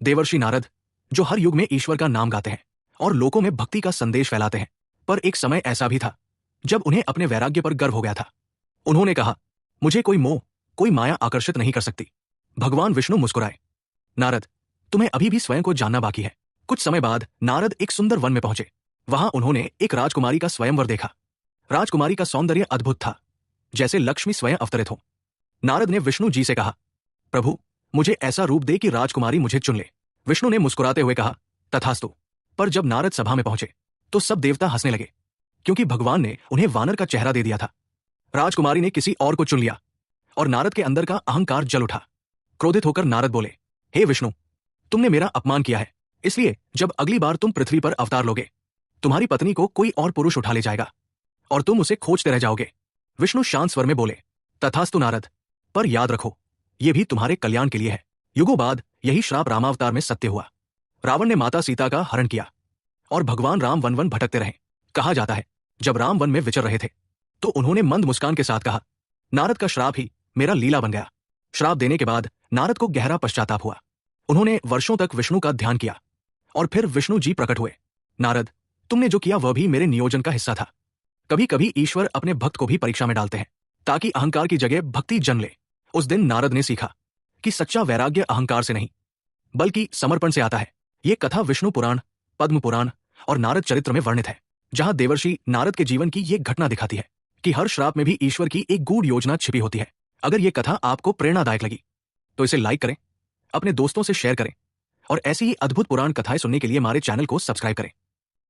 देवर्षि नारद, जो हर युग में ईश्वर का नाम गाते हैं और लोगों में भक्ति का संदेश फैलाते हैं, पर एक समय ऐसा भी था जब उन्हें अपने वैराग्य पर गर्व हो गया था। उन्होंने कहा, मुझे कोई मोह, कोई माया आकर्षित नहीं कर सकती। भगवान विष्णु मुस्कुराए, नारद, तुम्हें अभी भी स्वयं को जानना बाकी है। कुछ समय बाद नारद एक सुंदर वन में पहुंचे। वहां उन्होंने एक राजकुमारी का स्वयंवर देखा। राजकुमारी का सौंदर्य अद्भुत था, जैसे लक्ष्मी स्वयं अवतरित हो। नारद ने विष्णु जी से कहा, प्रभु, मुझे ऐसा रूप दे कि राजकुमारी मुझे चुन ले। विष्णु ने मुस्कुराते हुए कहा, तथास्तु। पर जब नारद सभा में पहुंचे तो सब देवता हंसने लगे, क्योंकि भगवान ने उन्हें वानर का चेहरा दे दिया था। राजकुमारी ने किसी और को चुन लिया और नारद के अंदर का अहंकार जल उठा। क्रोधित होकर नारद बोले, हे विष्णु, तुमने मेरा अपमान किया है, इसलिए जब अगली बार तुम पृथ्वी पर अवतार लोगे, तुम्हारी पत्नी को कोई और पुरुष उठा ले जाएगा और तुम उसे खोजते रह जाओगे। विष्णु शांत स्वर में बोले, तथास्तु नारद, पर याद रखो, यह भी तुम्हारे कल्याण के लिए है। युगों बाद यही श्राप रामावतार में सत्य हुआ। रावण ने माता सीता का हरण किया और भगवान राम वन वन भटकते रहे। कहा जाता है, जब राम वन में विचर रहे थे तो उन्होंने मंद मुस्कान के साथ कहा, नारद का श्राप ही मेरा लीला बन गया। श्राप देने के बाद नारद को गहरा पश्चाताप हुआ। उन्होंने वर्षों तक विष्णु का ध्यान किया और फिर विष्णु जी प्रकट हुए। नारद, तुमने जो किया वह भी मेरे नियोजन का हिस्सा था। कभी कभी ईश्वर अपने भक्त को भी परीक्षा में डालते हैं, ताकि अहंकार की जगह भक्ति जन्म ले। उस दिन नारद ने सीखा कि सच्चा वैराग्य अहंकार से नहीं, बल्कि समर्पण से आता है। ये कथा विष्णु पुराण, पद्म पुराण और नारद चरित्र में वर्णित है, जहां देवर्षि नारद के जीवन की ये घटना दिखाती है कि हर श्राप में भी ईश्वर की एक गूढ़ योजना छिपी होती है। अगर ये कथा आपको प्रेरणादायक लगी तो इसे लाइक करें, अपने दोस्तों से शेयर करें और ऐसी ही अद्भुत पुराण कथाएं सुनने के लिए हमारे चैनल को सब्सक्राइब करें।